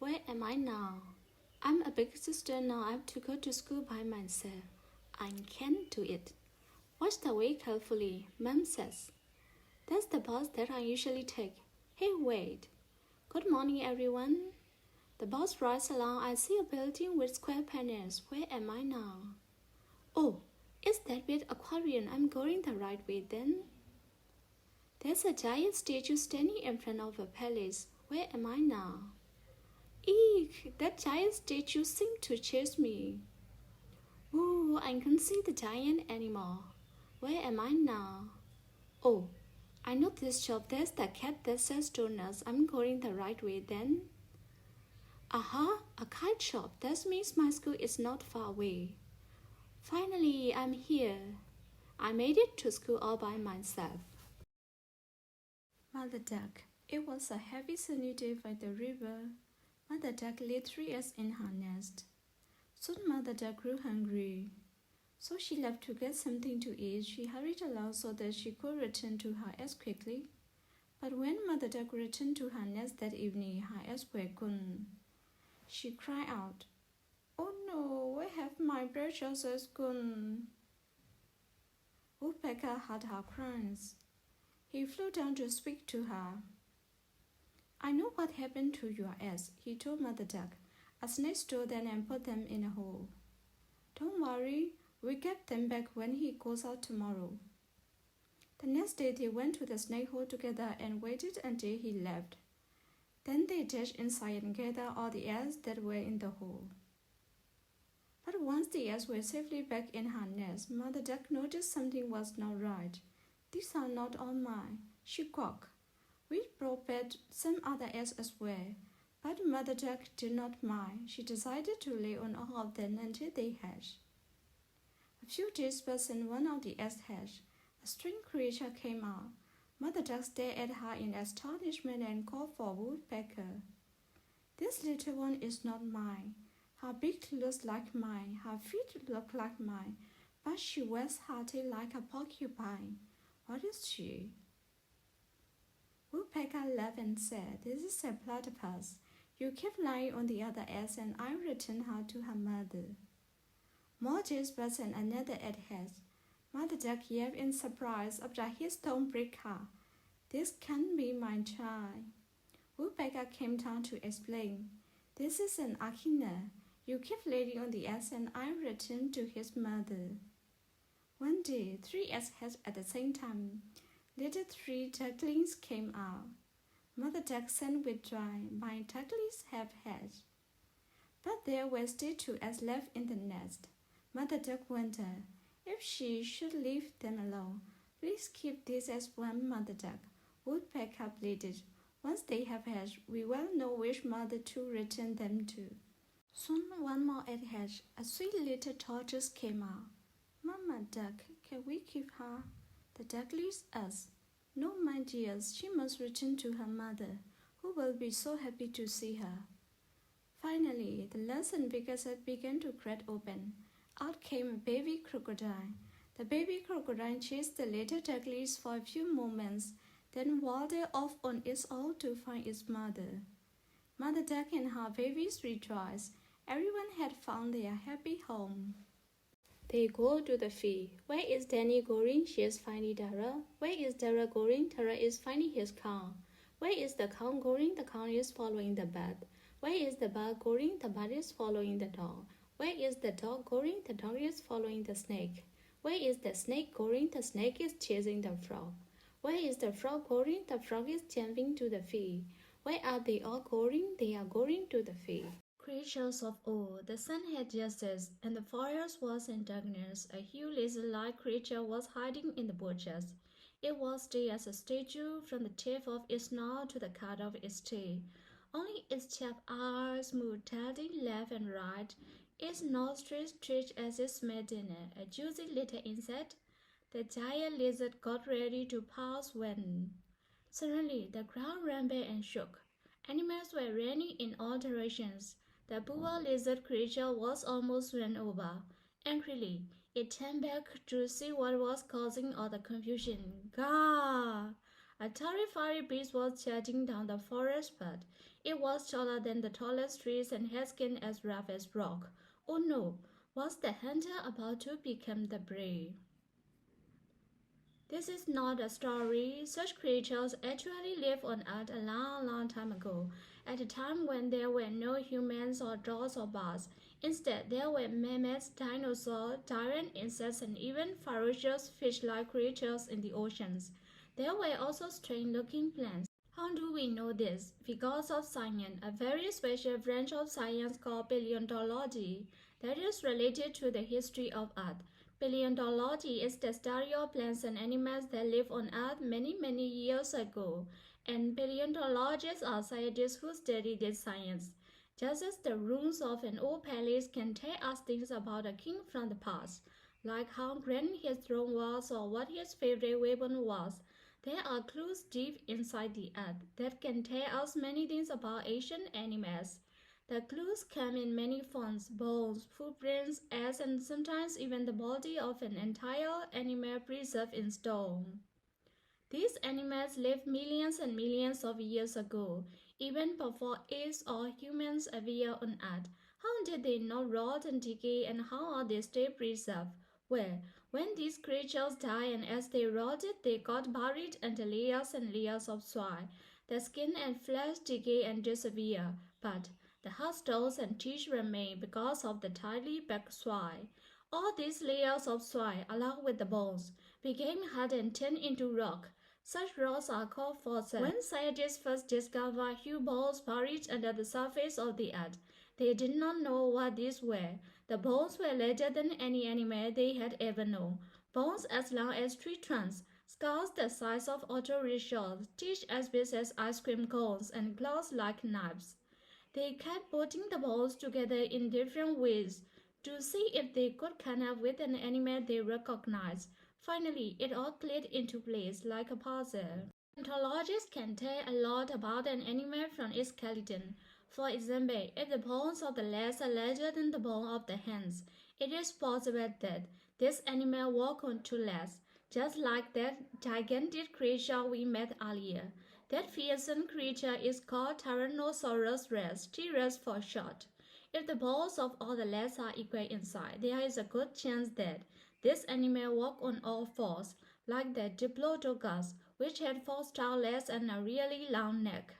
Where am I now? I'm a big sister now. I have to go to school by myself. I can't do it. Watch the way carefully, Mom says. That's the bus that I usually take. Hey, wait. Good morning, everyone. The bus rides along. I see a building with square panels. Where am I now? Oh, it's that big aquarium. I'm going the right way then. There's a giant statue standing in front of a palace. Where am I now? Eek! That giant statue seemed to chase me. Ooh, I can't see the giant anymore. Where am I now? Oh, I know this shop. There's the cat that sells donuts. I'm going the right way then. Aha, a kite shop. That means my school is not far away. Finally, I'm here. I made it to school all by myself. Mother Duck. It was a heavy sunny day by the river. Mother Duck laid 3 eggs in her nest. Soon Mother Duck grew hungry. So she left to get something to eat. She hurried along so that she could return to her eggs quickly. But when Mother Duck returned to her nest that evening, her eggs were gone. She cried out, "Oh no, where have my precious eggs gone?" Woodpecker heard her cries. He flew down to speak to her. "I know what happened to your eggs," he told Mother Duck. "A snake stole them and put them in a hole. Don't worry, we'll get them back when he goes out tomorrow." The next day they went to the snake hole together and waited until he left. Then they dashed inside and gathered all the eggs that were in the hole. But once the eggs were safely back in her nest, Mother Duck noticed something was not right. "These are not all mine," she croaked. "We brought back some other eggs as well." But Mother Duck did not mind. She decided to lay on all of them until they hatched. A few days passed and one of the eggs hatched. A strange creature came out. Mother Duck stared at her in astonishment and called for Woodpecker. "This little one is not mine. Her beak looks like mine, her feet look like mine, but she wears her tail like a porcupine. What is she?" Woodpecker laughed and said, "This is a platypus. You keep lying on the other eggs and I'll return her to her mother." More days passed and another egg hatched. Mother Duck yelped in surprise after his don't break her. "This can't be my child." Woodpecker came down to explain. "This is an echidna. You keep laying on the eggs and I'll return to his mother." One day, 3 eggs hatched at the same time. Little 3 ducklings came out. Mother Duck sent with joy, "My ducklings have hatched." But there were still 2 eggs left in the nest. Mother Duck wondered if she should leave them alone. "Please keep these eggs warm, Mother Duck," Woodpecker pleaded. "Once they have hatched, we will know which mother to return them to." Soon one more egg hatched. A sweet little tortoise came out. "Mama Duck, can we keep her?" The ducklings asked. "No, my dears, she must return to her mother, who will be so happy to see her." Finally, the last and biggest egg began to crack open. Out came a baby crocodile. The baby crocodile chased the little ducklings for a few moments, then waddled off on its own to find its mother. Mother Duck and her babies rejoiced. Everyone had found their happy home. They go to the field. "Where is Danny going?" She is finding Dara. "Where is Dara going?" Dara is finding his cow. "Where is the cow going?" The cow is following the bat. "Where is the bat going?" The bat is following the dog. "Where is the dog going?" The dog is following the snake. "Where is the snake going?" The snake is chasing the frog. "Where is the frog going?" The frog is jumping to the field. Where are they all going? They are going to the field. Creatures of old, the sun had just set, and the forest was in darkness. A huge lizard-like creature was hiding in the bushes. It was still as a statue from the tip of its snout to the cut of its tail. Only its sharp eyes moved darting left and right. Its nostrils twitched as it smelled dinner, a juicy little insect. The giant lizard got ready to pounce when suddenly the ground rumbled and shook. Animals were running in all directions. The poor lizard creature was almost run over. Angrily, it turned back to see what was causing all the confusion. Gah! A terrified beast was charging down the forest path. It was taller than the tallest trees and had skin as rough as rock. Oh no, was the hunter about to become the prey? This is not a story. Such creatures actually lived on Earth a long, long time ago, at a time when there were no humans or dogs or bats. Instead, there were mammoths, dinosaurs, giant insects, and even ferocious fish-like creatures in the oceans. There were also strange-looking plants. How do we know this? Because of science, a very special branch of science called paleontology that is related to the history of Earth. Paleontology is the study of plants and animals that lived on Earth many, many years ago, and paleontologists are scientists who study this science. Just as the ruins of an old palace can tell us things about a king from the past, like how grand his throne was or what his favorite weapon was, there are clues deep inside the earth that can tell us many things about ancient animals. The clues come in many forms: bones, footprints, eggs, and sometimes even the body of an entire animal preserved in stone. These animals lived millions and millions of years ago, even before apes or humans appeared on Earth. How did they not rot and decay, and how are they still preserved? Well, when these creatures died and as they rotted, they got buried under layers and layers of soil. The skin and flesh decay and disappear, but the hard stones and teeth remain because of the tightly packed soil. All these layers of soil, along with the bones, became hard and turned into rock. Such rocks are called fossils. When scientists first discovered huge bones buried under the surface of the earth, they did not know what these were. The bones were larger than any animal they had ever known. Bones as long as tree trunks, skulls the size of auto rickshaws, teeth as big as ice cream cones, and claws like knives. They kept putting the bones together in different ways to see if they could come up with an animal they recognized. Finally, it all clicked into place like a puzzle. Paleontologists can tell a lot about an animal from its skeleton. For example, if the bones of the legs are larger than the bone of the hands, it is possible that this animal walked on two legs, just like that gigantic creature we met earlier. That fearsome creature is called Tyrannosaurus rex, T-Rex for short. If the bones of all the legs are equal in size, there is a good chance that this animal walked on all fours, like the Diplodocus, which had four stout legs and a really long neck.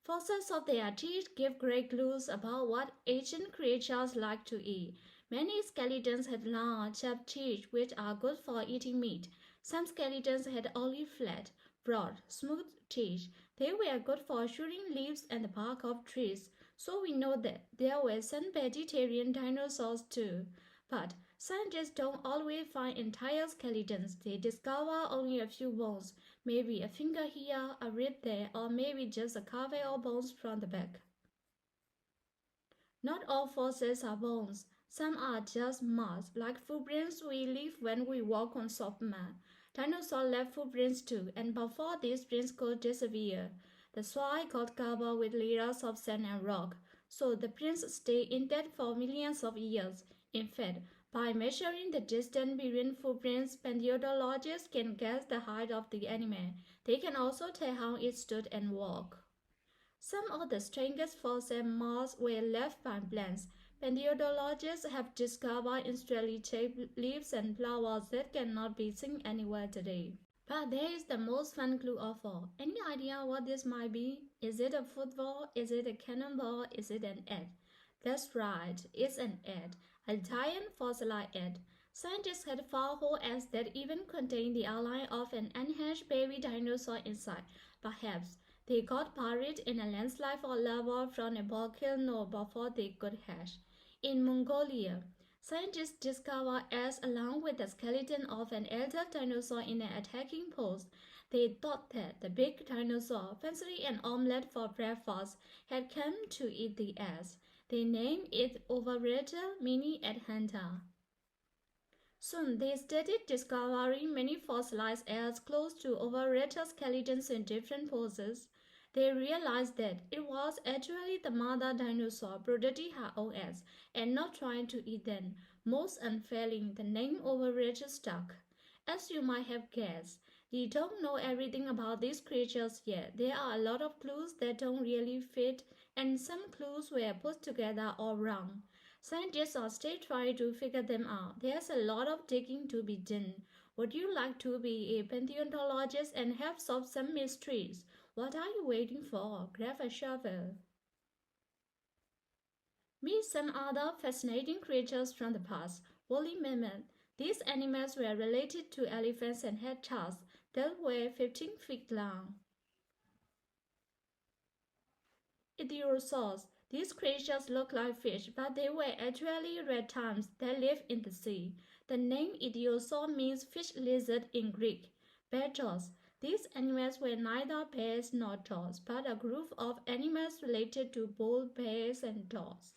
Fossils of their teeth give great clues about what ancient creatures like to eat. Many skeletons had long, sharp teeth which are good for eating meat. Some skeletons had only flat, broad, smooth teeth. They were good for chewing leaves and the bark of trees, so we know that there were some vegetarian dinosaurs too. But scientists don't always find entire skeletons. They discover only a few bones, maybe a finger here, a rib there, or maybe just a couple of bones from the back. Not all fossils are bones. Some are just marks, like footprints we leave when we walk on soft mud. Dinosaurs left footprints too, and before these prints could disappear, the soil got covered with layers of sand and rock, so the prints stay intact for millions of years. In fact, by measuring the distance between footprints, paleontologists can guess the height of the animal. They can also tell how it stood and walked. Some of the strongest fossil marks were left by plants. Paleontologists have discovered strangely shaped leaves and flowers that cannot be seen anywhere today. But there is the most fun clue of all. Any idea what this might be? Is it a football? Is it a cannonball? Is it an egg? That's right, it's an egg, a giant fossilized egg. Scientists had found whole eggs that even contained the outline of an unhatched baby dinosaur inside. Perhaps they got buried in a landslide or lava from a volcano before they could hatch. In Mongolia, scientists discovered eggs along with the skeleton of an elder dinosaur in an attacking pose. They thought that the big dinosaur, fancying an omelette for breakfast, had come to eat the eggs. They named it Oviraptor mini egg hunter. Soon they started discovering many fossilized eggs close to Oviraptor skeletons in different poses. They realized that it was actually the mother dinosaur protecting her own eggs and not trying to eat them. Most unfairly, the name Oviraptor stuck. As you might have guessed, We don't know everything about these creatures yet. There are a lot of clues that don't really fit, and some clues were put together all wrong. Scientists are still trying to figure them out. There's a lot of digging to be done. Would you like to be a paleontologist and help solve some mysteries? What are you waiting for? Grab a shovel. Meet some other fascinating creatures from the past. Woolly mammoth. These animals were related to elephants and had tusks that were 15 feet long. Ichthyosaurs. These creatures look like fish, but they were actually reptiles that live in the sea. The name ichthyosaur means fish lizard in Greek. Bear jaws. These animals were neither bears nor jaws, but a group of animals related to both bears and jaws.